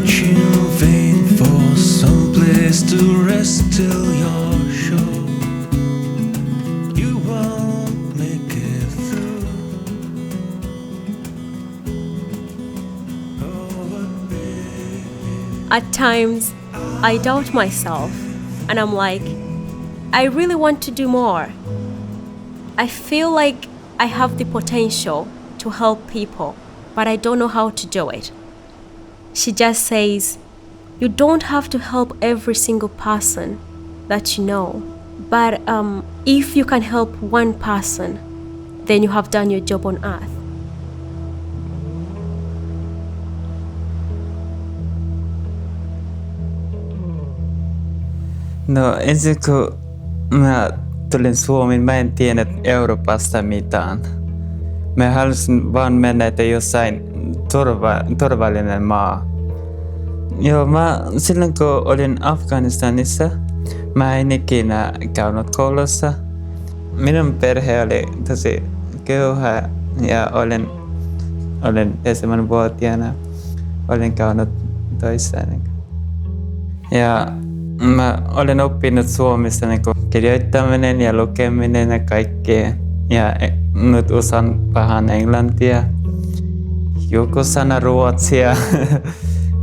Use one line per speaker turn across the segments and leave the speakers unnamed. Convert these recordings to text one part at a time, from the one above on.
searching in vain for some place to rest till you're sure you won't make it through. Oh, but baby,
At times, I doubt myself and I'm like, I really want to do more. I feel like I have the potential to help people, but I don't know how to do it. She just says, you don't have to help every single person that you know, but if you can help one person, then you have done your job on earth.
No ensin kun mä tulin Suomeen, mä en tiennyt Euroopasta mitään. Mä halusin vaan mennä, että jossain turvallinen maa. Joo, silloin kun olin Afganistanissa, mä en ikinä käynyt koulussa. Minun perhe oli tosi köyhä ja olin 7-vuotiaana. Olin käynyt töissä. Ja mä olen oppinut Suomessa kirjoittaminen ja lukeminen ja kaikkea. Ja nyt osaan vähän englantia, joku sana ruotsia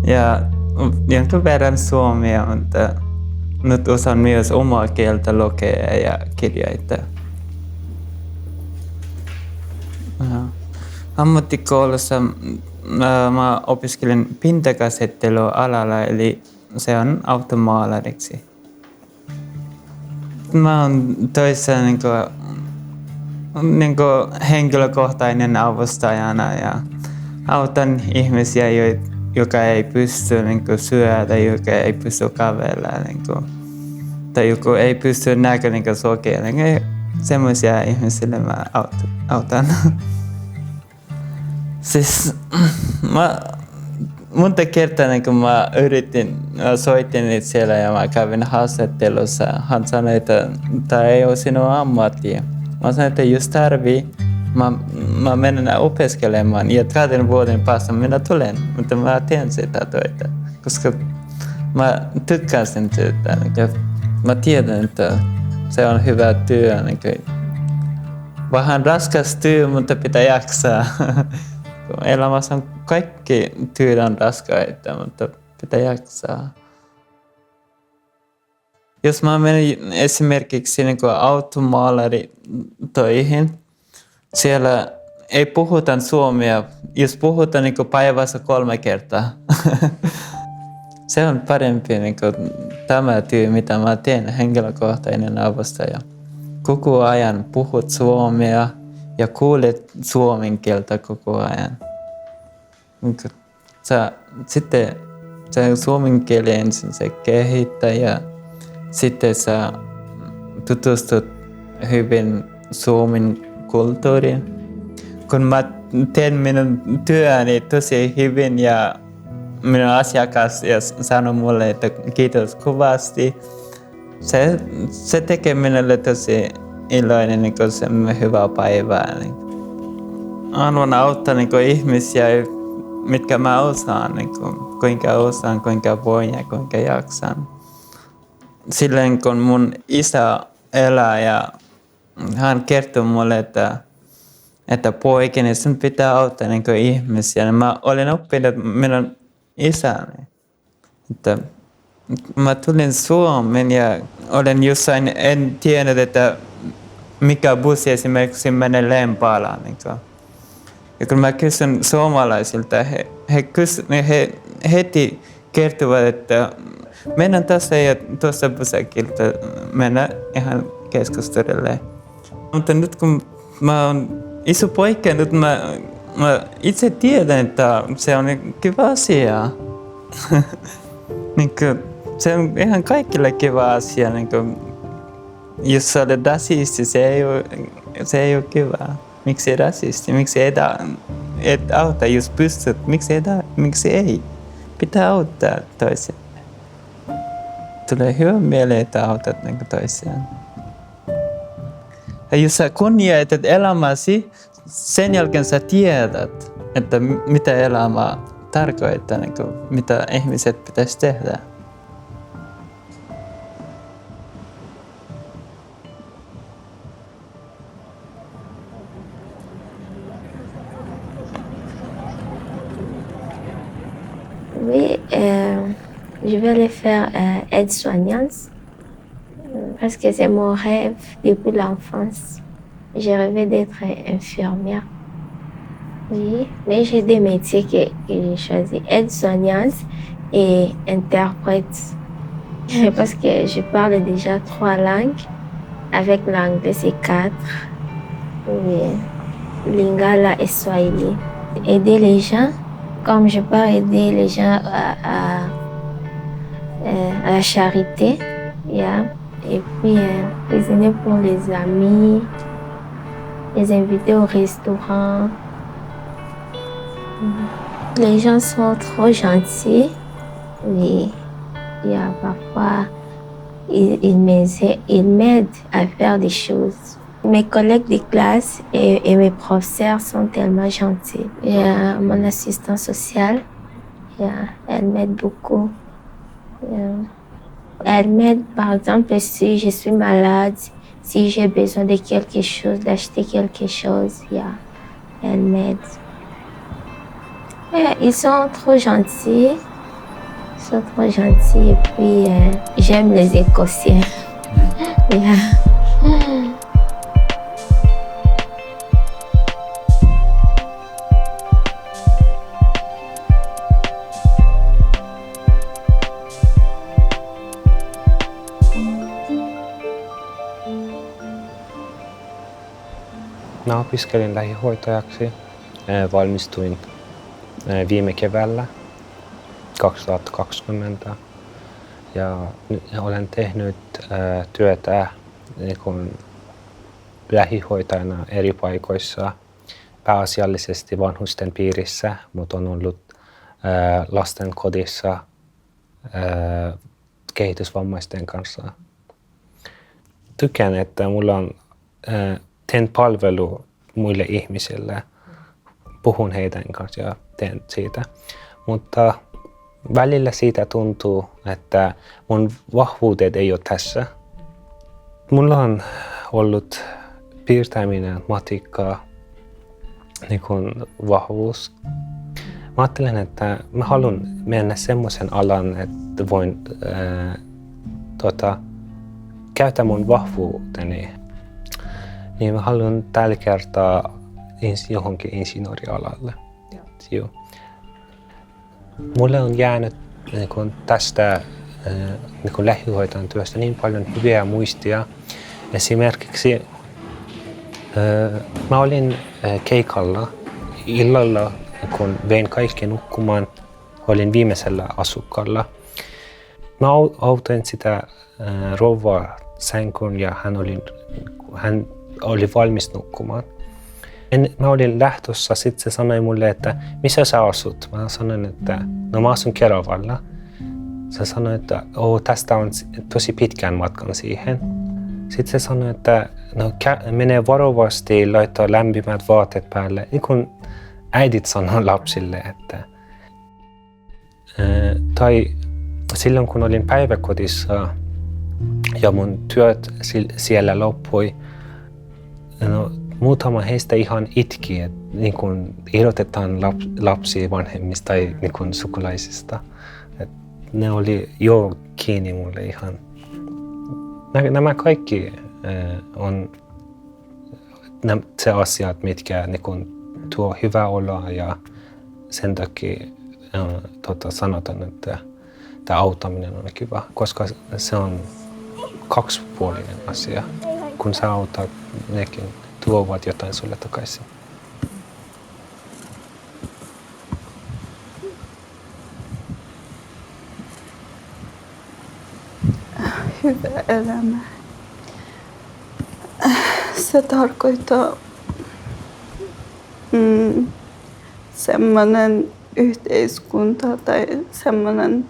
ja jonkun verran suomea, mutta nyt osaan myös omaa kieltä lukea ja kirjoittaa. Ammattikoulussa mä opiskelin pintakäsittelyalalla, eli se on automaalariksi. Mä oon töissä henkilökohtainen avustajana ja autan ihmisiä, joka ei pysty syödä, joka ei pysty kävellä tai joku ei pysty näkemään sokea. Semmoisia ihmisille mä autan. Siis monta kertaa kun mä soitin siellä ja mä kävin haastattelussa, hän sanoi, että tämä ei ole sinun ammattia. Mä sanoin, että jos tarvii, mä menen opiskelemaan ja 2 vuoden päästä minä tulen, mutta mä teen sitä työtä, koska mä tykkään sen työtä. Mä tiedän, että se on hyvä työ. Vähän raskas työ, mutta pitää jaksaa. Elämässä on kaikki työt on raskaita, mutta pitää jaksaa. Jos mä menen esimerkiksi automaalari töihin, siellä ei puhuta suomea, jos puhutaan päivässä 3 kertaa. Se on parempi tämä työ, mitä mä teen, henkilökohtainen avustaja. Koko ajan puhut suomea ja kuulet suomen kieltä koko ajan. Sitten se suomen kieli ensin se kehittää ja sitten sä tutustut hyvin suomen kulttuuriin. Kun mä teen minun työni tosi hyvin ja minun asiakas sanoo mulle, että kiitos kovasti, se tekee minulle tosi iloinen, se on hyvä päivä. Haluan auttaa ihmisiä, mitkä mä osaan, kuinka voin ja kuinka jaksan. Silloin kun mun isä elää ja hän kertoo mulle, että poikani, sun pitää auttaa ihmisiä. Mä olen oppinut minun isäni. Että mä tulin Suomeen ja olen jossain, en tiennyt, että mikä bussi esimerkiksi menee Lempäälään. Ja kun mä kysyn suomalaisilta, he heti kertovat, että mennään tässä ja tuossa pysäkiltä, mennään ihan keskustelemaan. Mutta nyt kun mä oon iso poika, nyt mä itse tiedän, että se on kiva asia. Se on ihan kaikille kiva asia. Jos sä olet rasisti, se ei ole kiva. Miksi rasisti? Miksi et auta, jos pystyt? Miksi ei? Pitää auttaa toisia. Tulee hyvä mieleen, että autat toisiaan. Ja jos sä kunnioitat elämäsi, sen jälkeen sä tiedät, että mitä elämä tarkoittaa, niin kuin, mitä ihmiset pitäisi tehdä.
Oui, je vais aller faire aide-soignante parce que c'est mon rêve depuis l'enfance. J'ai rêvé d'être infirmière. Oui, mais j'ai des métiers que j'ai choisis, aide-soignante et interprète. Parce que je parle déjà 3 langues. Avec l'anglais, c'est 4. Oui, Lingala et Swahili. Aider les gens, comme je peux aider les gens à la charité. Yeah. Et puis, cuisiner pour les amis, les inviter au restaurant. Les gens sont trop gentils. Oui, il y a parfois, ils m'aident à faire des choses. Mes collègues de classe et mes professeurs sont tellement gentils. Il y a mon assistante sociale, elle m'aide beaucoup. Elle m'aide, par exemple, si je suis malade, si j'ai besoin de quelque chose, d'acheter quelque chose, elle m'aide. Ils sont trop gentils. Et puis j'aime les Écossais.
Mä opiskelin lähihoitajaksi. Valmistuin viime keväällä 2020 ja olen tehnyt työtä niin kuin lähihoitajana eri paikoissa, pääasiallisesti vanhusten piirissä, mutta on ollut lastenkodissa kehitysvammaisten kanssa. Tykkään, että mulla on teen palvelu muille ihmisille, puhun heidän kanssa ja teen siitä. Mutta välillä siitä tuntuu, että mun vahvuudet ei ole tässä. Mulla on ollut piirtäminen, matikkaa, niin kuin vahvuus. Mä ajattelen, että mä haluan mennä semmoisen alan, että voin käyttää mun vahvuuteni. Niin mä haluan tällä kertaa johonkin insinöörialalle. Joo. Mulle on jäänyt niin tästä niin lähihoitajan työstä niin paljon hyviä muistia. Esimerkiksi mä olin keikalla illalla, kun vein kaikki nukkumaan. Olin viimeisellä asukkaalla. Mä autoin sitä rouvaa sänkyyn ja hän oli valmis nukkumaan. Mä olin lähtössä, sitten se sanoi mulle, että missä sä asut? Mä sanoin, että no mä asun Keravalla. Se sanoi, että tästä on tosi pitkään matkan siihen. Sitten se sanoi, että no menee varovasti, laittaa lämpimät vaatteet päälle. Niin kuin äidit sanoo lapsille, että tai silloin kun olin päiväkodissa ja mun työt siellä loppui, no, muutama heistä ihan itki, että niin kun irrotetaan lapsia vanhemmista tai niin kun sukulaisista. Et ne oli jo kiinni mulle ihan. Nämä kaikki on se asiat, mitkä niin kun tuo hyvää oloa ja sen takia sanotaan, että tämä auttaminen on kiva, koska se on kaksipuolinen asia. Kun sä autat, nekin tuovat jotain sulle takaisin.
Hyvä elämä. Se tarkoittaa semmoinen yhteiskunta tai semmoinen,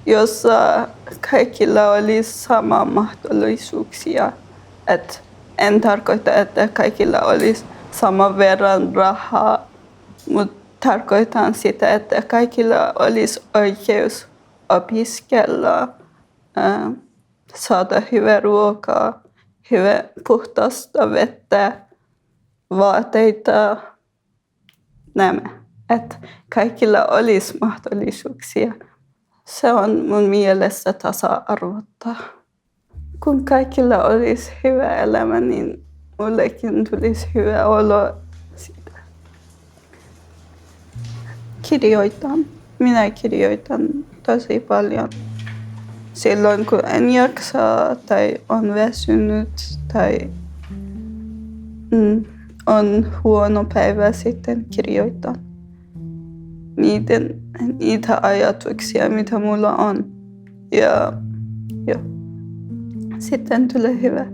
jossa kaikilla olisi sama mahdollisuuksia. Et en tarkoita, että kaikilla olisi saman verran rahaa, mutta tarkoitan sitä, että kaikilla olisi oikeus opiskella, saada hyvää ruokaa, hyvää puhdasta vettä, vaatteita, nämä. Että kaikilla olisi mahdollisuuksia. Se on mun mielestä tasa-arvoista. Kun kaikilla olisi hyvä elämä, niin mullekin tulisi hyvä olo siitä. Kirjoitan. Minä kirjoitan tosi paljon. Silloin kun en jaksa tai on väsynyt tai on huono päivä, sitten kirjoitan niitä ajatuksia, mitä mulla on. Ja sitten tulee hyvä.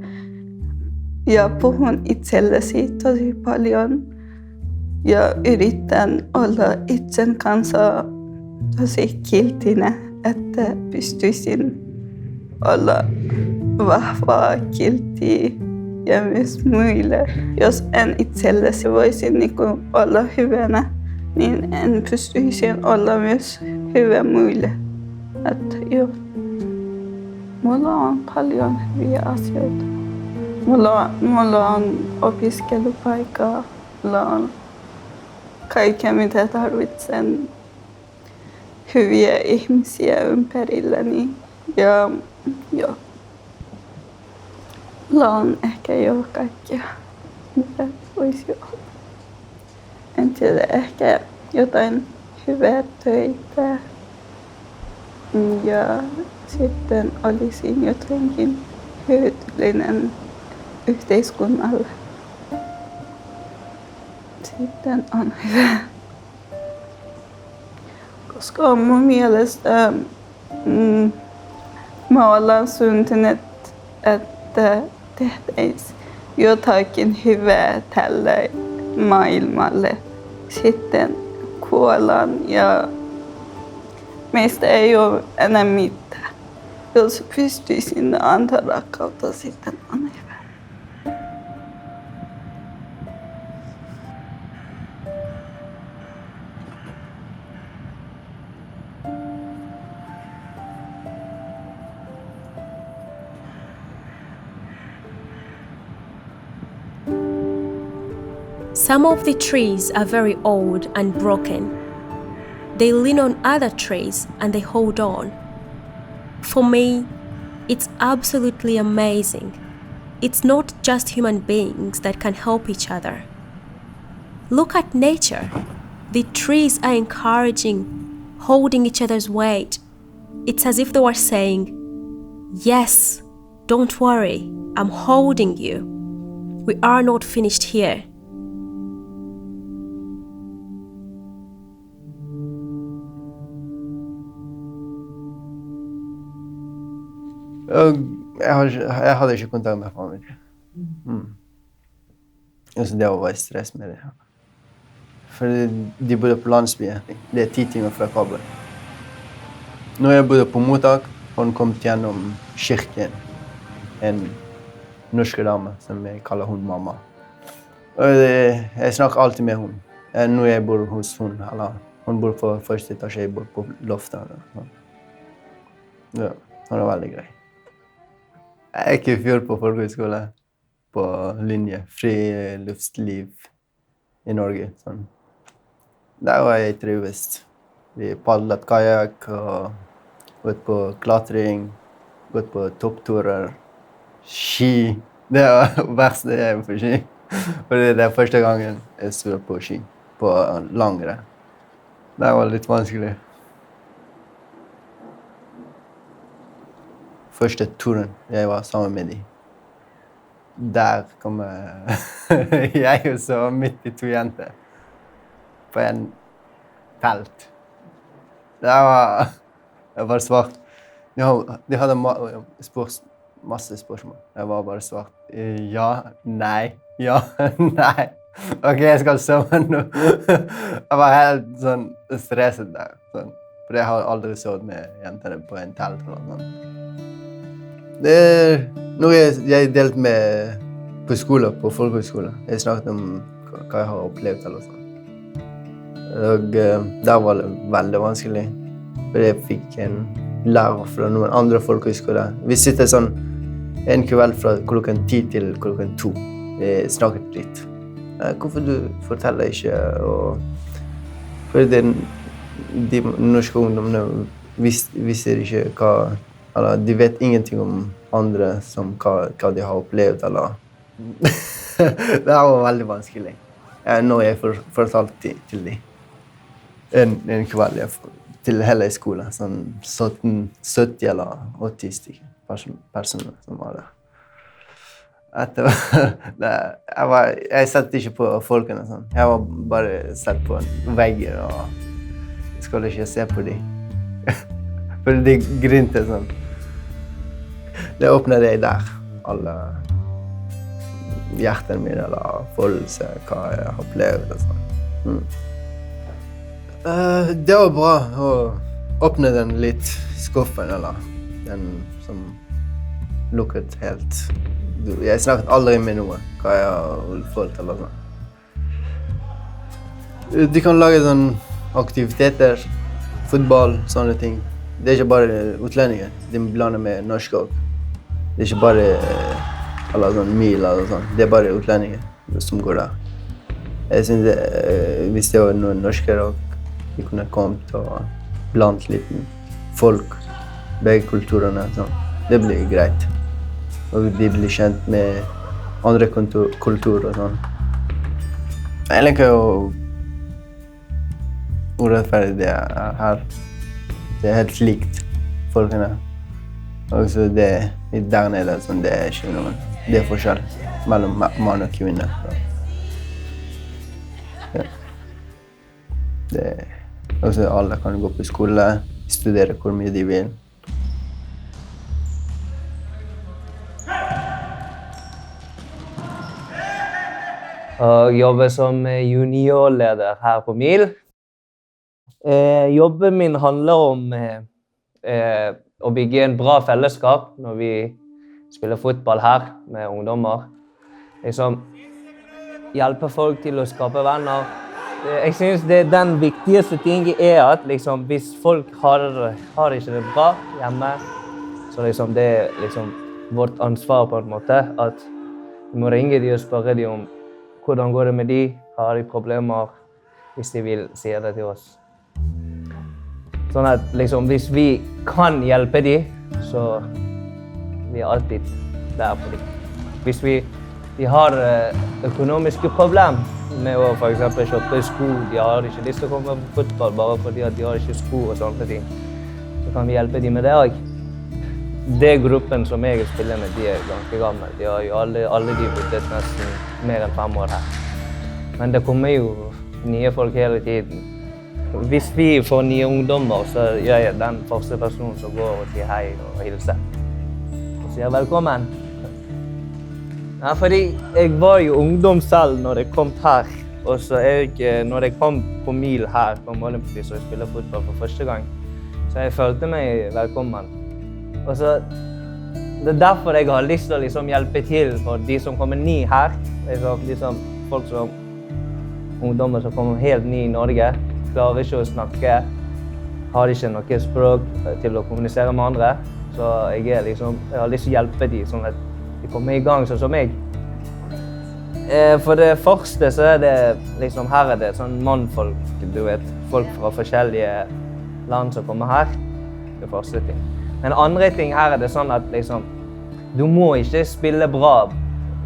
Ja puhun itsellesi tosi paljon ja yritän olla itsen kanssa tosi kiltinen, että pystyisin olla vahva, kiltti ja myös muille. Jos en itsellesi voisi olla hyvänä, niin en pystyisi olla myös hyvä muille. Että mulla on paljon hyviä asioita. Mulla on opiskelupaikka, mulla on kaikkea mitä tarvitsen, hyviä ihmisiä ympärilläni ja mulla on ehkä jo kaikkea, mitä voisi olla. En tiedä, ehkä jotain hyvää töitä ja sitten olisin jotenkin hyödyllinen yhteiskunnalle. Sitten on hyvä. Koska mun mielestä me ollaan syntyneet, että tehtäisiin jotakin hyvää tälle maailmalle. Sitten kuollaan ja meistä ei ole enää mitään. Jos pystyisin antaa rakkautta, sitten on hyvä.
Some of the trees are very old and broken. They lean on other trees and they hold on. For me, it's absolutely amazing. It's not just human beings that can help each other. Look at nature. The trees are encouraging, holding each other's weight. It's as if they were saying, "Yes, don't worry, I'm holding you. We are not finished here."
Jag hade inte kontakt med familjen. Så det var stress med det. För de bodde på landsbygden. Det är 10 timmar från Kabul. När jag bodde på mottak, hon kom genom kyrkan. En norsk dame som jag kallar hon mamma. Och jag snackar alltid med hon. Nu jag bor hos hon. Hon bor på första etage, jag bor på loftet. Ja, hon är väldigt grej. Jeg gikk i fjor på folkehøyskole på linje friluftsliv i Norge. Sånn. Der var jeg trives. Vi padlet kajak og gått på klatring, gått på toppturer, ski. Det var det verste jeg er på ski. Fordi det er første gangen jeg står på ski, på langrenn. Det var litt vanskelig. Første turen jeg var sammen med dem. Der kom jeg og så midt i 2 jenter på en telt. Det var svart. De hadde masse spørsmål. Jeg var bare svart. Ja, nei, ja, nei. Ok, jeg skal sove nå. Jeg var helt sånn stresset der. Sånn. For jeg har aldri sovet med jentene på en telt eller noe sånt. Det er noe jeg delt med på skolen, på folkehøyskolen. Jeg snakket om hva jeg har opplevd eller sånn.
Og det var veldig vanskelig. For jeg fikk en lærer fra noen andre folk, husker det. Vi sitter sånn en kveld fra klokken 10 til klokken 2. Vi snakket litt. Hvorfor du forteller ikke? For de norske ungdommene viser ikke hva, eller de vet ingenting om andre som hva de har opplevd, eller. Det var veldig vanskelig. Når jeg fortalte til dem. En kveld til hele skolen, sånn 70 eller 80 stykker personer som var der. Jeg satt ikke på folkene sånn. Jeg var bare satt på vegger og jeg skulle ikke se på dem. For de grinte sånn. Det åpnet jeg der, alle hjertene mine eller følelser, hva jeg har opplevd og sånn. Det var bra å åpne den litt skuffen, eller den som lukket helt. Jeg snakket aldri med noe, hva jeg har følt eller sånn. De kan lage sånne aktiviteter, fotball, sånne ting. Det er ikke bare utlendinger, de blander med norsk også. Det er ikke bare eller sånn mil eller sånn. Det er bare utlendinger som går der. Jeg synes hvis det var noen norskere også, de kunne kommet og blant litt folk, begge kulturene. Sånn. Det blir greit. Og de blir kjent med andre kulturer og sånn. Jeg liker jo urettferdig det er her. Det er helt likt folkene. Og så det der nede, sånn, det er ikke noe. Det er forskjell mellom mann og kvinne. Ja. Det også alle kan gå på skole, studere hvor mye de vil.
Og jobber som juniorleder her på MIL. Jobben min handler om å bygge en bra fellesskap når vi spiller fotball her med ungdommer. Liksom hjelpe folk til å skape venner. Jeg synes den viktigste tingen er at liksom, hvis folk har ikke det bra hjemme, så liksom, det er liksom, vårt ansvar på en måte at vi må ringe dem og spørre dem om hvordan går det med dem, har de problemer, hvis de vil si det til oss. Sånn at liksom, hvis vi kan hjelpe dem, så vi er alltid der for dem. Hvis de har økonomiske problemer med å for eksempel kjøpe sko, de har ikke lyst til å komme på fotball bare fordi at de har ikke sko og sånne ting, så kan vi hjelpe dem med det også. Det gruppen som jeg spiller med, de er ganske gamle. De har jo alle de bodd nesten mer enn 5 år her. Men det kommer jo nye folk hele tiden. Hvis vi får nye ungdommer, så gjør jeg den første personen som går og sier hei og hilser. Og sier velkommen. Ja, fordi jeg var jo ungdom selv når jeg kom her. Og så når jeg kom på MIL her på Molenbeek og spiller fotball for første gang, så jeg følte meg velkommen. Og så, det er derfor jeg har lyst til å liksom hjelpe til for de som kommer ny her. Liksom folk som ungdommer som kommer helt ny i Norge, klarer ikke å snakke, har ikke noe språk til å kommunisere med andre. Så jeg har lyst til å hjelpe dem sånn at de kommer i gang sånn som meg. For det første så er det liksom, her er det sånn mannfolk, du vet, folk fra forskjellige land som kommer her. Det første ting. Men andre ting her er det sånn at liksom, du må ikke spille bra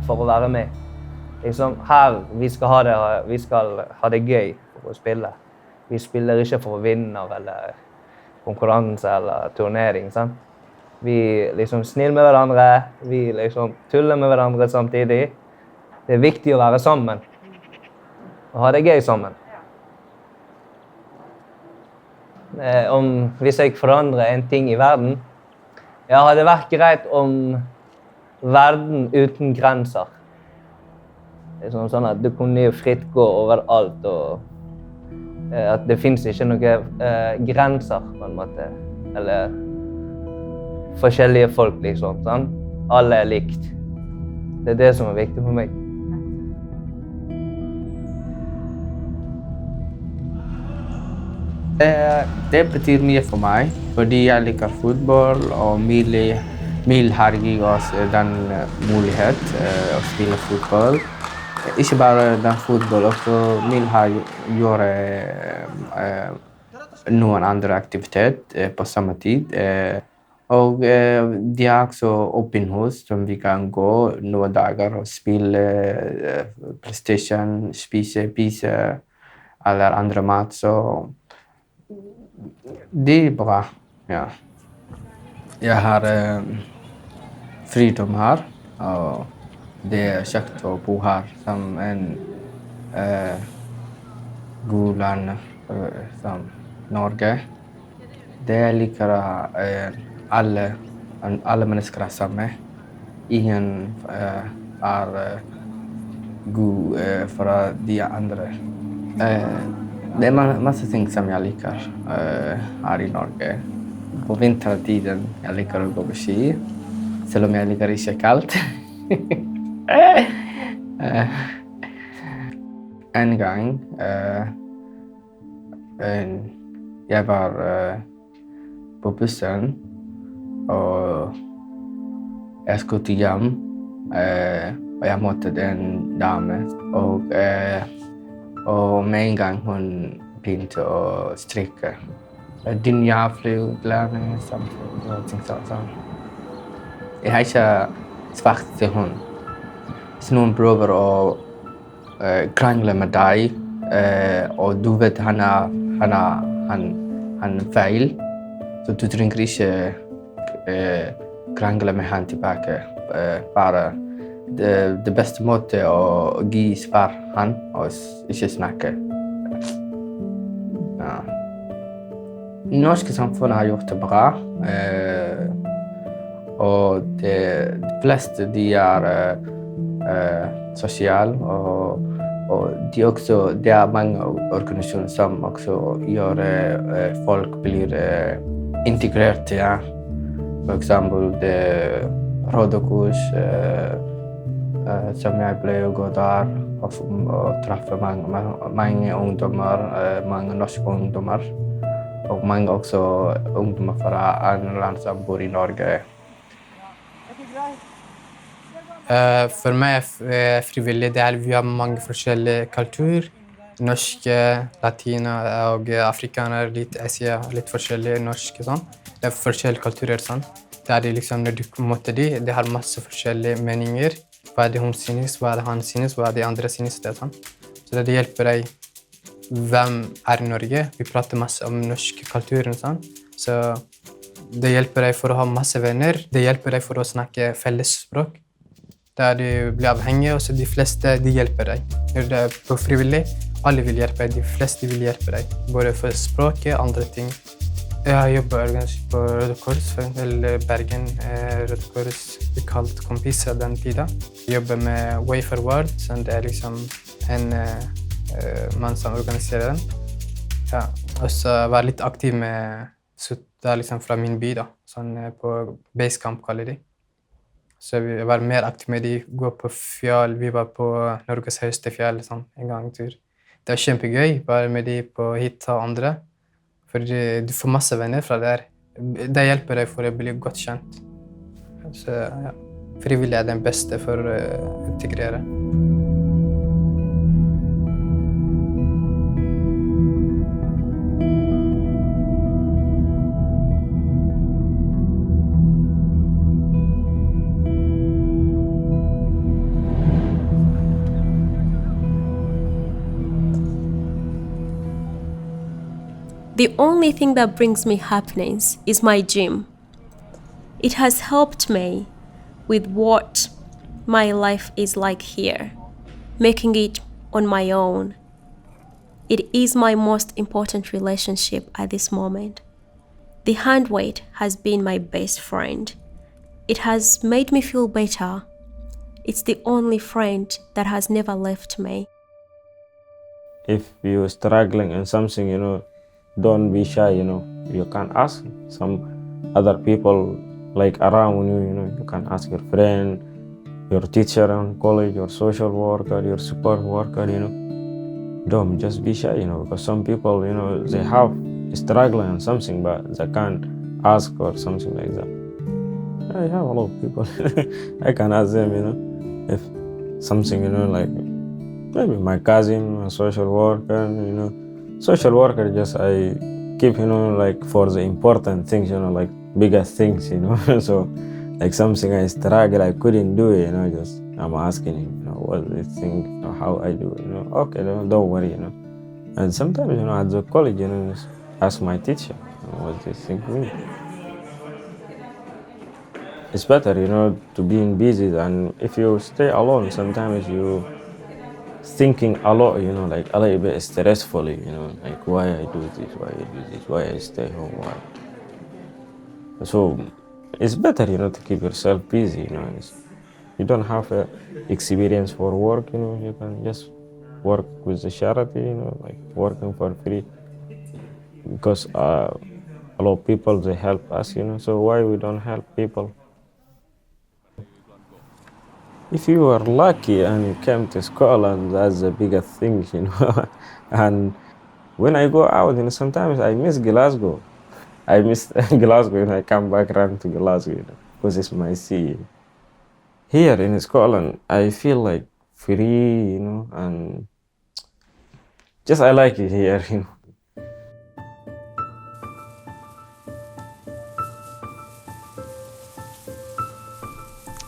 for å være med. Liksom, her vi skal ha det gøy for å spille. Vi spiller ikke for å vinne eller konkurranse eller turnering. Sant? Vi liksom sniller med hverandre, vi liksom tuller med hverandre samtidig. Det er viktig å være sammen og ha det gøy sammen. Hvis jeg forandrer en ting i verden, hadde det vært greit om verden uten grenser. Det er sånn at du kunne fritt gå overalt, og at det finnes ikke noen grenser, på en måte. Eller forskjellige folk, liksom. Sånn? Alle er likt. Det er det som er viktig for meg.
Det betyr mye for meg, fordi jeg liker fotball, og Mil har gitt oss den mulighet å spille fotball. Ikke bare den fotball, også Mil har gjort noen andre aktiviteter på samme tid. Og de har også åpent hus som vi kan gå noen dager og spille PlayStation, spise pizza eller andre mat. Så det er bra, ja. Jeg har fridom her, og det er kjekt å bo her som en god land som Norge. Det jeg liker alle mennesker er samme. Ingen er god for de andre. Det er masse ting som jeg liker her i Norge. På vintertiden jeg liker å gå på ski, selv om jeg liker ikke kaldt. En gang jeg var på bussen, og jeg skulle til hjem, og jeg møtte en dame, og med en gang hun begynte å strikke. Din jævlig glede, samtidig, og ting sånn. Jeg har ikke svart til hun. Hvis noen prøver å krangle med deg, og du vet han feil, så du trenger ikke krangle med han tilbake. Bare det beste måte å gi svar han, og ikke snakke. Ja. Norske samfunnet har gjort det bra, og de fleste de er sosiale, og det er mange organisasjoner som også gjør folk blir integrert. Ja. For eksempel Røde Kors, som jeg ble å gå der og treffe mange ungdommer, mange norske ungdommer. Og mange også ungdommer fra andre land som bor i Norge.
For meg er frivillig. Vi har mange forskjellige kulturer. Norske, latino og afrikanere, litt Asia, litt forskjellige norske. Sånn. Det er forskjellige kulturer. Sånn. Der liksom, når du møter dem, de har masse forskjellige meninger. Hva er det hun synes, hva er det han synes, hva er det andre synes. Det, sånn. Så det hjelper deg. Hvem er i Norge? Vi prater masse om norsk kultur. Sånn. Så det hjelper deg for å ha masse venner. Det hjelper deg for å snakke felles språk. Der du blir avhengig, og så de fleste de hjelper deg. Når du er på frivillig, alle vil hjelpe deg. De fleste vil hjelpe deg. Både for språket og andre ting. Jeg har jobbet på Røde Kors, for eksempel Bergen. Røde Kors vi kalt Kompisa den tiden. Jeg jobber med Way for World, så det er liksom en mann som organiserer den. Ja, og så var jeg litt aktiv med det liksom fra min by, da. Sånn på Basecamp, kaller de. Så vi var mer aktive med de, gå på fjell. Vi var på Norges høyeste fjell sånn, en gang i tur. Det var kjempegøy, bare med de på hit og andre. For du får masse venner fra der. Det hjelper deg for å bli godt kjent. Så ja, frivillig er den beste for å integrere.
The only thing that brings me happiness is my gym. It has helped me with what my life is like here, making it on my own. It is my most important relationship at this moment. The handweight has been my best friend. It has made me feel better. It's the only friend that has never left me.
If you're struggling in something, don't be shy, You can ask some other people like around you, You can ask your friend, your teacher in college, your social worker, your support worker, Don't just be shy, because some people, they have struggling on something, but they can't ask or something like that. I have a lot of people. I can ask them, if something, like maybe my cousin, a social worker, social worker. Just I keep, like for the important things, like bigger things, So like something I struggle, I couldn't do it, just I'm asking him, what do you think, how I do it, Okay, don't worry, And sometimes, at the college, just ask my teacher, what do you think of me? It's better, to being busy than if you stay alone. Sometimes you thinking a lot, like a little bit stressfully, like why I do this, why I stay home, why. So it's better, to keep yourself busy, You don't have experience for work, you can just work with the charity, like working for free. Because a lot of people, they help us, so why we don't help people? If you are lucky and you came to Scotland, that's the biggest thing, And when I go out, sometimes I miss Glasgow. I miss Glasgow and I come back around to Glasgow, because it's my sea. Here in Scotland, I feel like free, and just I like it here,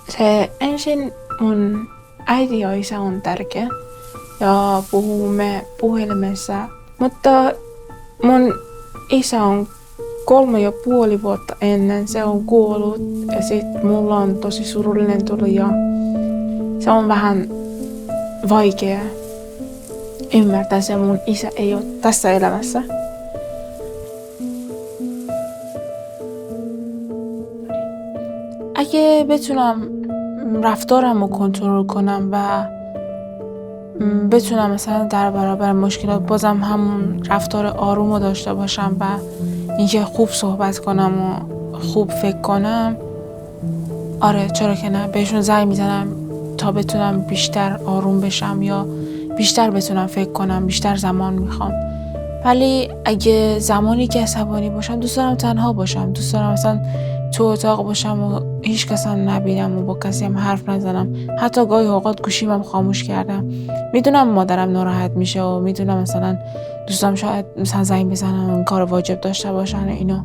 Se ensin mun äiti ja isä on tärkeä ja puhumme puhelimessa, mutta mun isä on 3,5 vuotta ennen se on kuollut ja sit mulla on tosi surullinen tunne ja se on vähän vaikea ymmärtää se mun isä ei ole tässä elämässä. اگه بتونم رفتارم رو کنترل کنم و بتونم مثلا در برابر مشکلات بازم همون رفتار آروم رو داشته باشم و اینکه خوب صحبت کنم و خوب فکر کنم، آره چرا که نه، بهشون زنگ میزنم تا بتونم بیشتر آروم بشم یا بیشتر بتونم فکر کنم، بیشتر زمان میخوام. ولی اگه زمانی که عصبانی باشم دوست دارم تنها باشم، دوست دارم مثلا تو اتاق باشم و هیچ کس هم نبینم و با کسی هم حرف نزنم. حتی گاهی اوقات گوشیمم خاموش کردم. میدونم مادرم ناراحت میشه و میدونم مثلا دوستام شاید مثلا زنگ بزنن و کار واجب داشته باشن و اینا،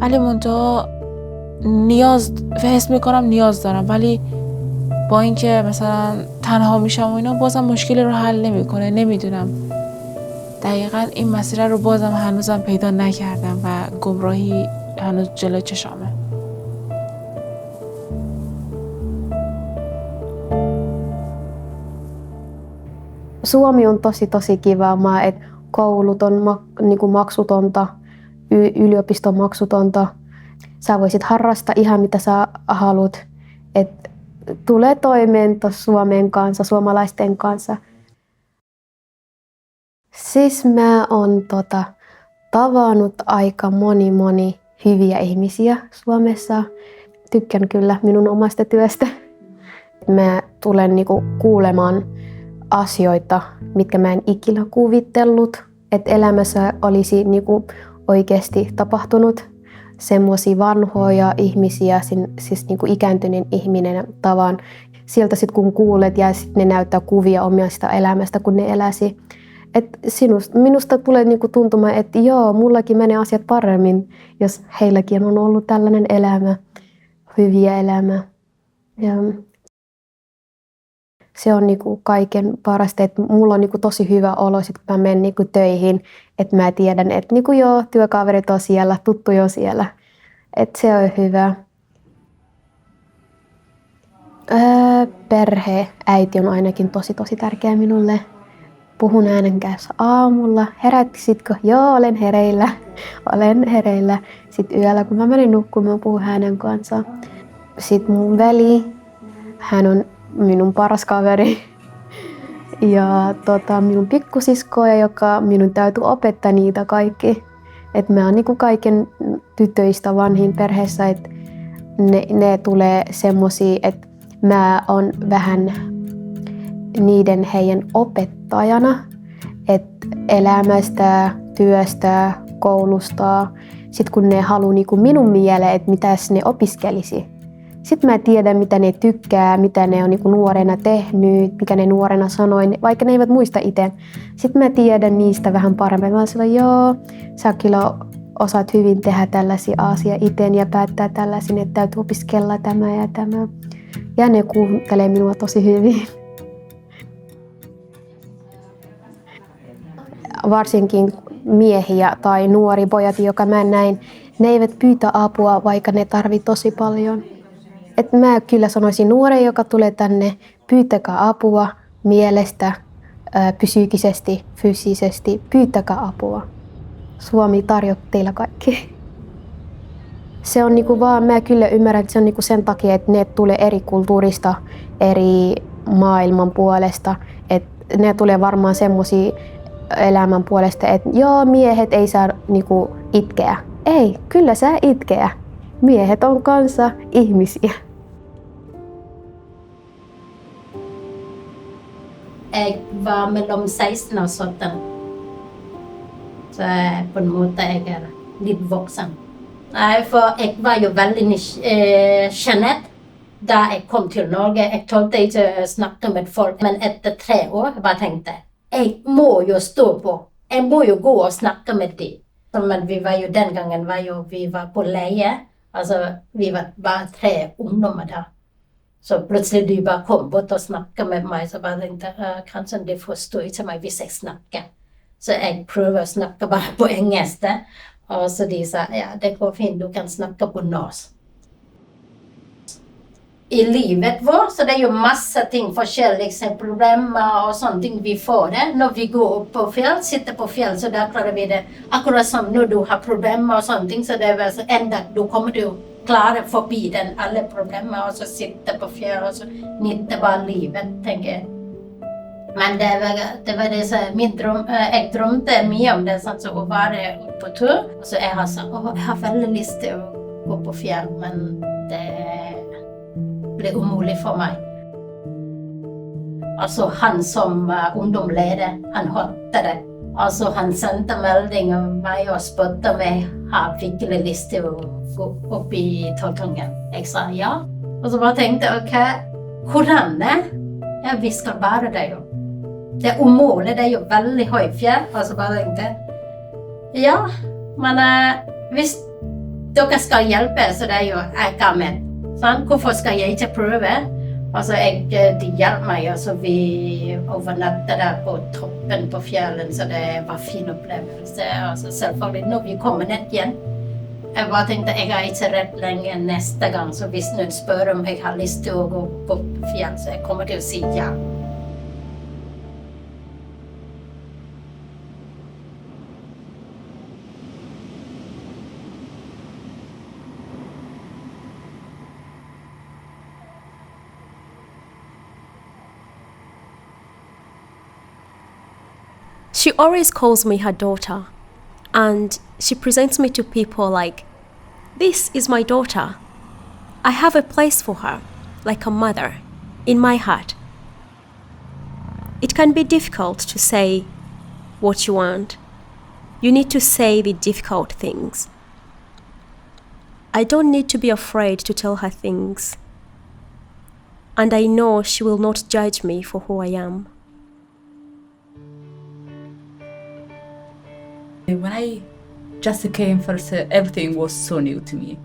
ولی منتها نیاز حس میکنم نیاز دارم، ولی با اینکه مثلا تنها میشم و اینا بازم مشکلی رو حل نمیکنه. نمیدونم دقیقاً این مسیر رو بازم هنوزم پیدا نکردم و گمراهی هنوز جلو چشامه.
Suomi on tosi kiva maa, että koulut on niinku maksutonta, yliopisto on maksutonta. Sä voisit harrastaa ihan mitä sä haluat, että tulee toimeen Suomen kanssa, suomalaisten kanssa. Siis mä oon tavannut aika moni hyviä ihmisiä Suomessa. Tykkään kyllä minun omasta työstä. Mä tulen niinku kuulemaan asioita, mitkä mä en ikinä kuvitellut, että elämässä olisi niinku oikeasti tapahtunut. Semmoisia vanhoja ihmisiä, siis niinku ikääntyneen ihminen tavan. Sieltä sitten kun kuulet ja sit ne näyttää kuvia omasta elämästä, kun ne eläsi. Et minusta tulee niinku tuntumaan, että joo, mullakin menee asiat paremmin, jos heilläkin on ollut tällainen elämä, hyviä elämä. Ja se on niinku kaiken parasta, että mulla on niinku tosi hyvä olo, sit kun mä menen niinku töihin, että mä tiedän, että niinku joo, työkaverit on siellä, tuttuja on siellä. Että se on hyvä. Perhe, äiti on ainakin tosi tärkeä minulle. Puhun äänen kanssa aamulla. Herätkisitkö? Joo, olen hereillä. Olen hereillä. Sitten yöllä, kun mä menen nukkumaan, puhun hänen kanssa. Sitten mun veli, hän on minun paras kaveri. Ja minun pikkusiskoja, joka minun täytyy opettaa niitä kaikki. Että mä oon niinku kaiken tytöistä vanhin perheessä, että ne tulee semmosia, että mä oon vähän heidän opettajana, että elämästä, työstä, koulusta. Sitten kun ne haluaa niinku minun mieleen, että mitäs ne opiskelisi. Sitten mä tiedän, mitä ne tykkää, mitä ne on niinku nuorena tehnyt, mikä ne nuorena sanoi, vaikka ne eivät muista itse. Sitten mä tiedän niistä vähän paremmin. Mä sanoin, joo, sä kyllä osaat hyvin tehdä tällaisia asioita itse ja päättää tällaisia, että täytyy opiskella tämä ja tämä. Ja ne kuuntelee minua tosi hyvin. Varsinkin miehiä tai nuori pojat, joka mä näin, ne eivät pyytä apua, vaikka ne tarvitsevat tosi paljon. Et mä kyllä sanoisin nuoreen, joka tulee tänne, pyytäkää apua mielestä, psyykkisesti, fyysisesti, pyytäkää apua. Suomi tarjoaa teillä kaikki. Se on niinku vaan, mä kyllä ymmärrän, että se on niinku sen takia, että ne tulee eri kulttuurista, eri maailman puolesta. Että ne tulee varmaan semmoisia elämän puolesta, että joo, miehet ei saa niinku itkeä. Ei, kyllä saa itkeä. Miehet on kanssa ihmisiä.
Jeg var mellom 16 og 17. Så på en måte jeg litt voksen. Nei, for jeg var jo veldig sjenert da jeg kom til Norge. Jeg tålte ikke snakke med folk, men etter 3 år jeg bare tenkte jeg må jo stå på. Jeg må jo gå og snakke med dem. Men vi var jo den gangen vi var på leie. Altså, vi var bare 3 ungdommer der. Så plutselig de bare kom bort og snakket med meg, så bare tenkte jeg kanskje de forstår ikke meg hvis jeg snakker. Så jeg prøver å snakke bare på engelsk. Og så de sa, ja, det går fint, du kan snakke på norsk. I livet vårt, så det er jo masse ting, forskjellige problemer og sånne ting vi får det. Når vi går opp på fjell, sitter på fjell, så da klarer vi det. Akkurat som når du har problemer og sånne ting, så det er så enda du kommer til å klare forbi den alle problemer, og så sitte på fjell, og så nytte bare livet, tenker jeg. Men det var det som min drøm. Jeg drømte mye om det, sånn, så å være på tur. Så jeg har sagt, jeg har veldig lyst til å gå på fjell, men det ble umulig for meg. Altså han som ungdomsleder, han hørte det. Altså han sendte melding om meg og spurte om jeg har virkelig lyst til å gå opp i Toltangen. Jeg sa ja. Og så bare tenkte jeg, ok, hvordan det? Ja, vi skal bare det jo. Det er umulig, det er jo veldig høy fjell. Og så bare tenkte jeg, ja, men hvis dere skal hjelpe, så det er jo jeg er med. Sånn, hvorfor skal jeg ikke prøve? Altså, de hjalp meg, og så vi overnattet der på toppen på fjellen, så det var en fin opplevelse. Altså, selvfølgelig, når vi kommer ned igjen, jeg bare tenkte, jeg er ikke redd lenger neste gang, så hvis noen spør om jeg har lyst til å gå på fjell, så jeg kommer til å si ja.
She always calls me her daughter, and she presents me to people like, this is my daughter. I have a place for her, like a mother, in my heart. It can be difficult to say what you want. You need to say the difficult things. I don't need to be afraid to tell her things. And I know she will not judge me for who I am.
When I just came first, everything was so new to me.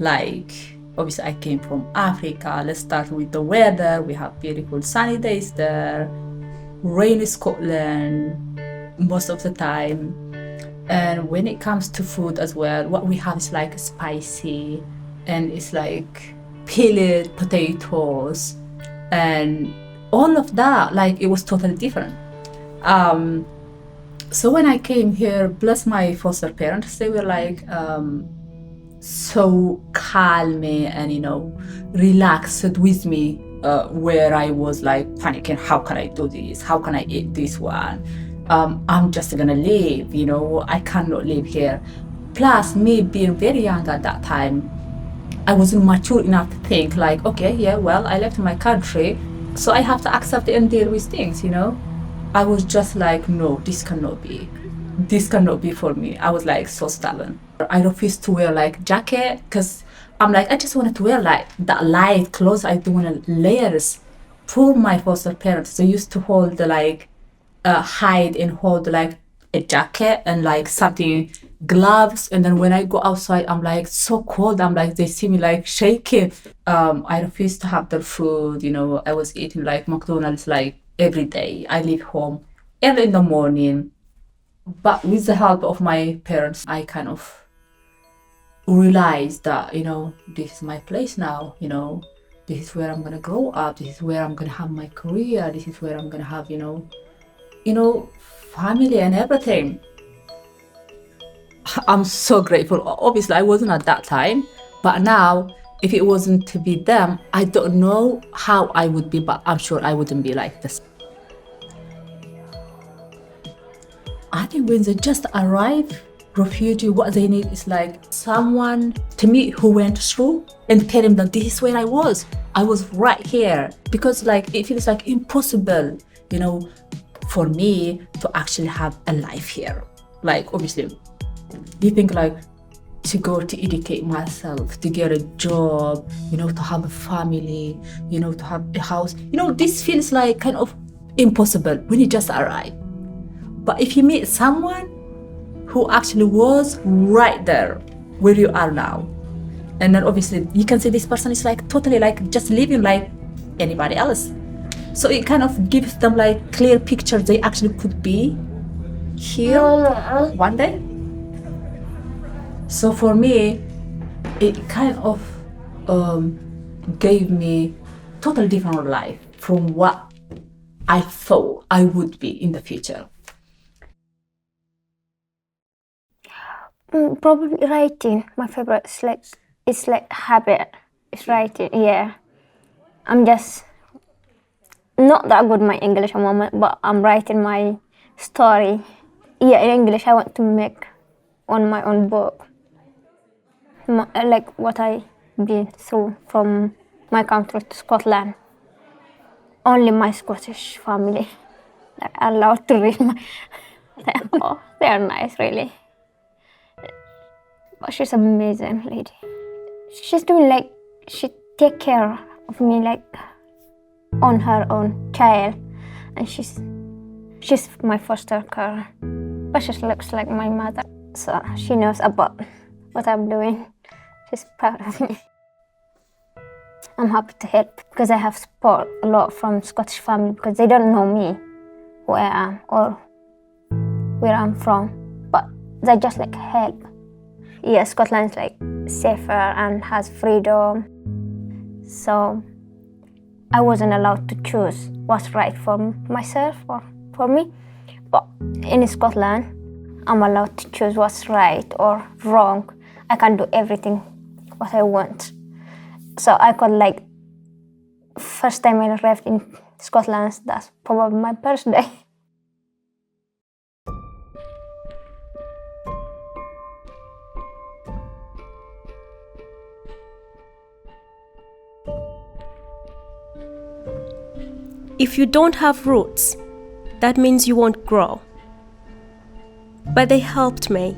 Like, obviously I came from Africa. Let's start with the weather. We have beautiful sunny days there. Rainy Scotland most of the time. And when it comes to food as well, what we have is like spicy, and it's like peeled potatoes and all of that. Like, it was totally different. So when I came here, plus my foster parents, they were like so calm and, you know, relaxed with me, where I was like panicking, how can I do this? How can I eat this one? I'm just gonna leave, you know, I cannot live here. Plus, me being very young at that time, I wasn't mature enough to think like, okay, yeah, well, I left my country, so I have to accept and deal with things, you know? I was just like, no, this cannot be. this cannot be for me. I was like so stubborn. I refused to wear like jacket because I'm like, I just wanted to wear like that light clothes. I don't want layers. For my foster parents, they used to hold like hide and hold like a jacket and like something gloves, and then when I go outside I'm like so cold. I'm like, they see me like shaking. I refused to have their food, you know. I was eating like McDonald's like every day. I leave home early in the morning, but with the help of my parents I kind of realized that, you know, this is my place now, you know, this is where I'm gonna grow up, this is where I'm gonna have my career, this is where I'm gonna have, you know, family and everything. I'm so grateful. Obviously, I wasn't at that time, but now, if it wasn't to be them, I don't know how I would be, but I'm sure I wouldn't be like this. I think when they just arrive, refugee, what they need is like someone to me who went through and tell them that this is where I was right here. Because like it feels like impossible, you know, for me to actually have a life here. Like obviously, you think like to go to educate myself, to get a job, you know, to have a family, you know, to have a house. You know, this feels like kind of impossible when you just arrive. But if you meet someone who actually was right there where you are now, and then obviously you can see this person is like totally like just living like anybody else. So it kind of gives them like clear picture they actually could be here one day. So for me, it kind of gave me totally different life from what I thought I would be in the future.
Probably writing. My favorite is it's like habit. It's writing. Yeah, I'm just not that good my English at the moment, but I'm writing my story. Yeah, in English I want to make on my own book. Like what I been through from my country to Scotland. Only my Scottish family are allowed to read my. Oh, they're nice, really. But she's an amazing lady. She's doing like, she take care of me like on her own child, and she's my foster care. But she looks like my mother, so she knows about what I'm doing. She's proud of me. I'm happy to help because I have support a lot from Scottish family because they don't know me, who I am or where I'm from, but they just like help. Yeah, Scotland's like safer and has freedom. So I wasn't allowed to choose what's right for myself or for me. But in Scotland, I'm allowed to choose what's right or wrong. I can do everything what I want. So I could like, first time I arrived in Scotland, that's probably my birthday.
If you don't have roots, that means you won't grow. But they helped me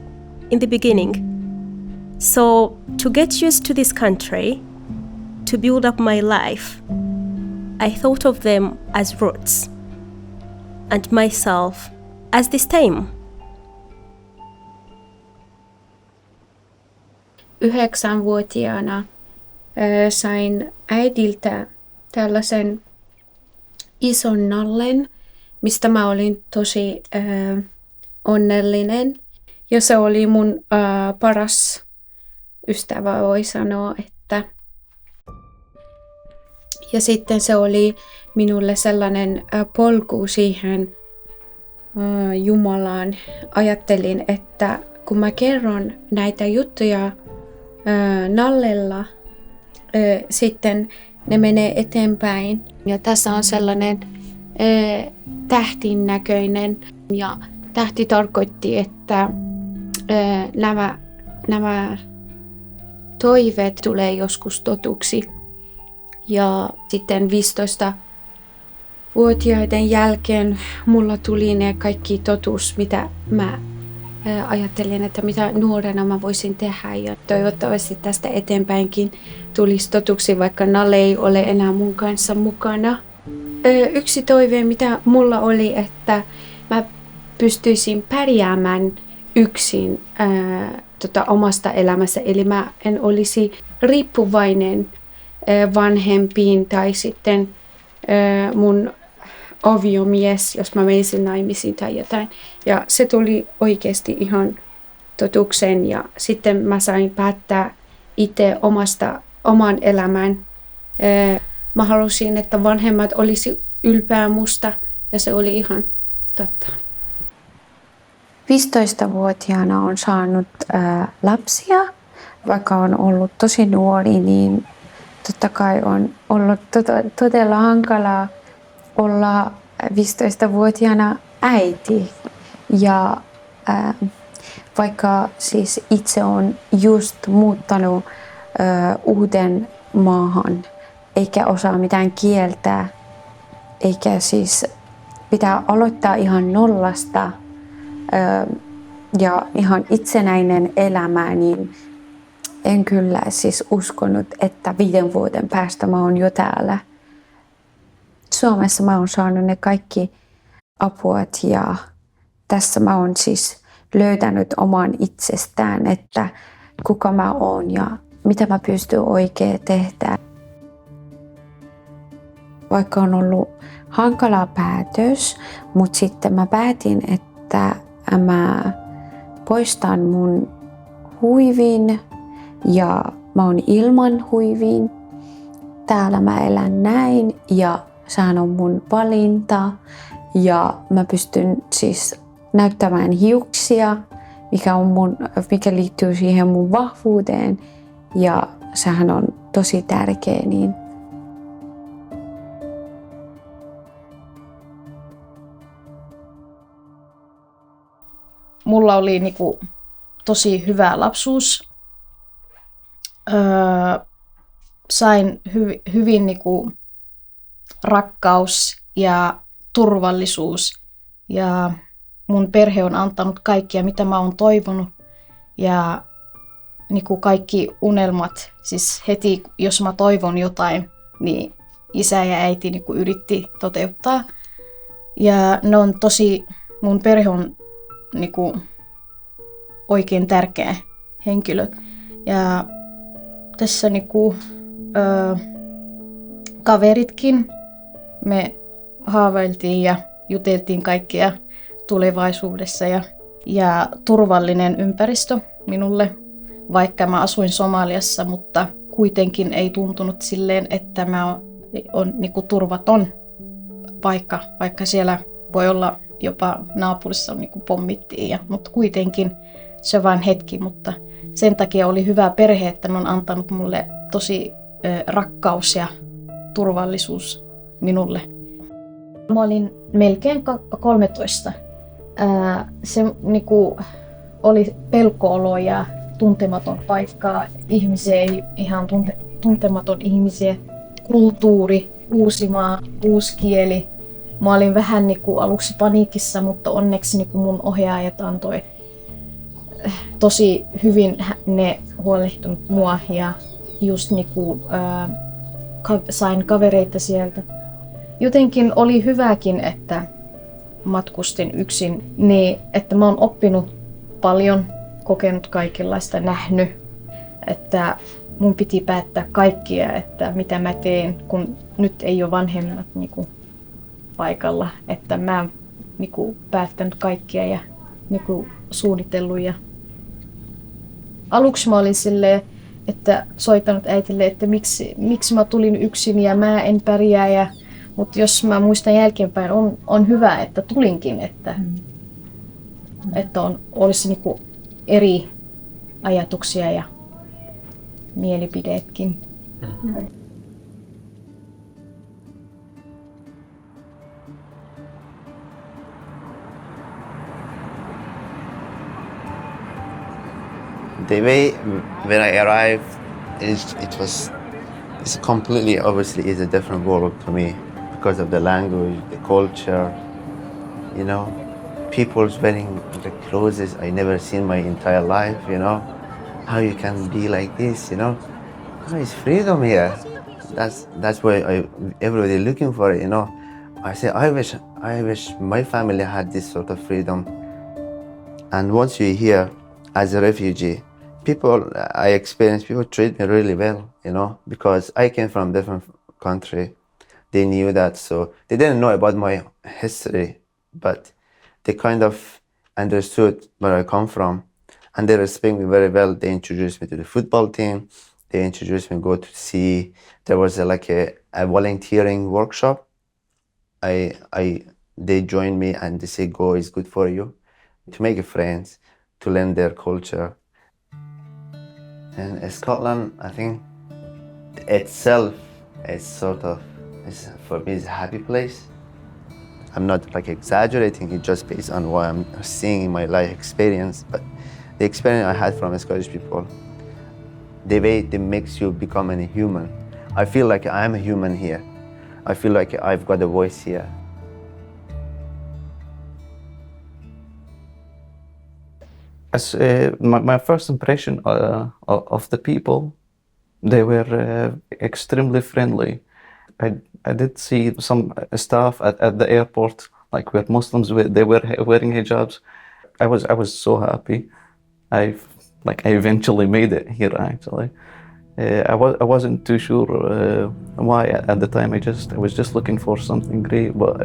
in the beginning. So to get used to this country, to build up my life, I thought of them as roots and myself as the stem.
9-vuotiaana sain äidiltä tällaisen ison nallen, mistä mä olin tosi onnellinen. Ja se oli mun paras ystävä, voi sanoa, että. Ja sitten se oli minulle sellainen polku siihen Jumalaan. Ajattelin, että kun mä kerron näitä juttuja nallella, sitten ne menee eteenpäin. Ja tässä on sellainen tähtin näköinen. Ja tähti tarkoitti, että nämä toiveet tulee joskus totuksi. Ja sitten 15-vuotiaiden jälkeen mulla tuli ne kaikki totuus, mitä mä ajattelin, että mitä nuorena mä voisin tehdä ja toivottavasti tästä eteenpäinkin tulisi totuksi, vaikka Nalle ei ole enää mun kanssa mukana. Yksi toive, mitä mulla oli, että mä pystyisin pärjäämään yksin omasta elämässä, eli mä en olisi riippuvainen vanhempiin tai sitten mun aviomies, jos mä menisin naimisiin tai jotain. Ja se tuli oikeasti ihan totukseen ja sitten mä sain päättää itse oman elämän. Mä halusin, että vanhemmat olisi ylpeä musta ja se oli ihan totta.
15-vuotiaana on saanut lapsia. Vaikka on ollut tosi nuori, niin totta kai on ollut todella hankalaa olla 15-vuotiaana äiti. Ja vaikka siis itse on just muuttanut uuden maahan, eikä osaa mitään kieltä, eikä siis pitää aloittaa ihan nollasta ja ihan itsenäinen elämä, niin en kyllä siis uskonut, että 5 vuoden päästä mä oon jo täällä. Suomessa mä oon saanut ne kaikki apuat ja tässä mä oon siis löytänyt oman itsestään, että kuka mä oon ja mitä mä pystyn oikein tehdä. Vaikka on ollut hankala päätös, mutta sitten mä päätin, että mä poistan mun huivin ja mä oon ilman huivin. Täällä mä elän näin ja sehän on mun valinta ja mä pystyn siis näyttämään hiuksia, mikä liittyy siihen mun vahvuuteen ja sehän on tosi tärkeä. Niin
mulla oli niinku tosi hyvä lapsuus. Sain hyvin niinku rakkaus ja turvallisuus ja mun perhe on antanut kaikkia, mitä mä oon toivonut ja niinku kaikki unelmat, siis heti jos mä toivon jotain, niin isä ja äiti niinku yritti toteuttaa ja ne on mun perhe on niinku oikein tärkeä henkilö ja tässä niinku kaveritkin me haaveiltiin ja juteltiin kaikkia tulevaisuudessa ja turvallinen ympäristö minulle, vaikka mä asuin Somaliassa, mutta kuitenkin ei tuntunut silleen, että mä on niinku turvaton paikka, vaikka siellä voi olla jopa naapurissa niinku pommittiin, mutta kuitenkin se vain hetki, mutta sen takia oli hyvä perhe, että ne on antanut mulle tosi rakkaus ja turvallisuus minulle. Mä olin melkein 13. Se niinku oli pelko-olo ja tuntematon paikka, ihmisiä, ihan tuntematon ihmisiä, kulttuuri, uusi maa, uusi kieli. Mä olin vähän niinku aluksi paniikissa, mutta onneksi niinku mun ohjaajat antoi tosi hyvin ne huolehtunut mua ja just niinku, sain kavereita sieltä. Jotenkin oli hyväkin, että matkustin yksin, niin että mä oon oppinut paljon, kokenut kaikenlaista, nähnyt, että mun piti päättää kaikkia, että mitä mä teen, kun nyt ei ole vanhemmat niinku paikalla, että mä oon niinku päättänyt kaikkia ja niinku suunnitellut. Ja aluksi mä olin silleen, että soittanut äitille, että miksi mä tulin yksin ja mä en pärjää. Mutta jos mä muistan jälkeenpäin, on hyvä, että tulinkin, että olisi niinku eri ajatuksia ja mielipideetkin.
The way when I arrived, it's completely, obviously, is a different world to me because of the language, the culture, you know. people's wearing the clothes I never seen my entire life, you know. How you can be like this, you know. Oh, it's freedom here. That's what everybody looking for, you know. I say I wish my family had this sort of freedom. And once you're here as a refugee, people treat me really well, you know, because I came from a different country. They knew that, so they didn't know about my history, but they kind of understood where I come from, and they respect me very well. They introduced me to the football team. They introduced me to go to see. There was a volunteering workshop. They joined me and they say, go, it's good for you, to make friends, to learn their culture. And Scotland, I think itself is for me, is a happy place. I'm not exaggerating, it's just based on what I'm seeing in my life experience, but the experience I had from Scottish people, the way it makes you become a human. I feel like I'm a human here. I feel like I've got a voice here.
As my first impression of the people, they were extremely friendly. I did see some staff at the airport, where Muslims they were wearing hijabs. I was so happy. I eventually made it here actually. I wasn't too sure why at the time. I was just looking for something great, but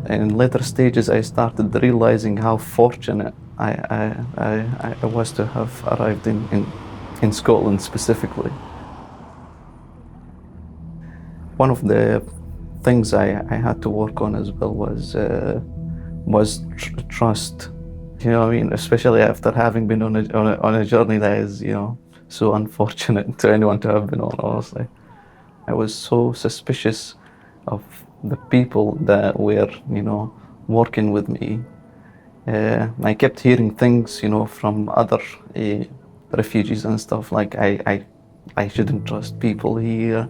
in later stages I started realizing how fortunate I was to have arrived in Scotland specifically. One of the things I had to work on as well was trust. You know what I mean? Especially after having been on a journey that is, so unfortunate to anyone to have been on, honestly. I was so suspicious of the people that were, working with me. I kept hearing things, from other refugees and stuff, like I shouldn't trust people here.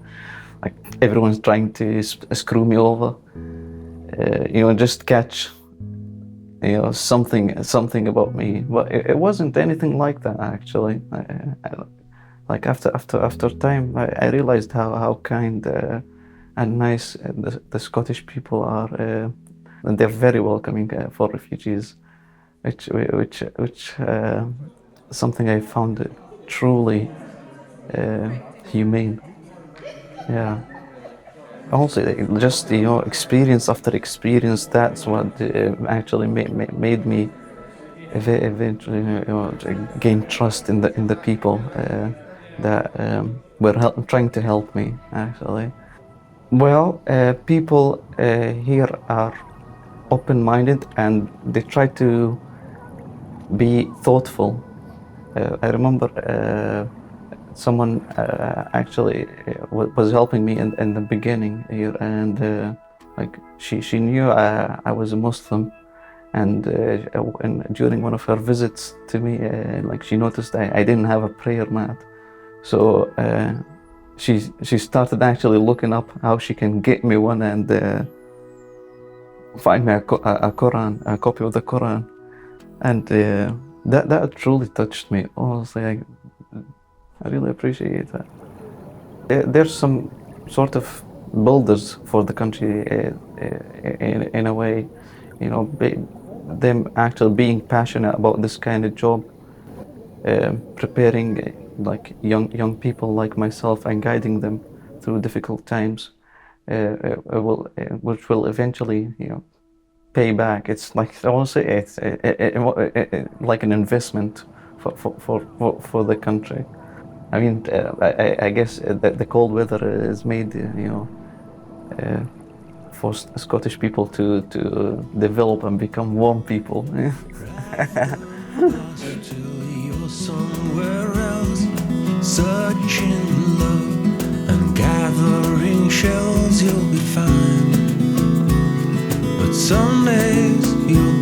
Like everyone's trying to screw me over, just catch, something about me. But it wasn't anything like that actually. After time, I realized how kind and nice the Scottish people are, and they're very welcoming for refugees, which something I found truly humane. Yeah. Also, just experience after experience. That's what actually made me eventually gain trust in the people that were trying to help me. Actually, well, people here are open-minded and they try to be thoughtful. I remember. Someone actually was helping me in the beginning here, and she knew I was a Muslim, and during one of her visits to me, she noticed I didn't have a prayer mat, so she started actually looking up how she can get me one and find me a copy of the Quran, and that truly touched me. Honestly, I really appreciate that. There's some sort of builders for the country in a way, them actually being passionate about this kind of job, preparing young people like myself and guiding them through difficult times, which will eventually pay back. It's I want to say it's like an investment for the country. I mean, I guess the cold weather is made, for Scottish people to develop and become warm people.
Somewhere else, searching love and gathering shells, you'll be fine. But some days you'll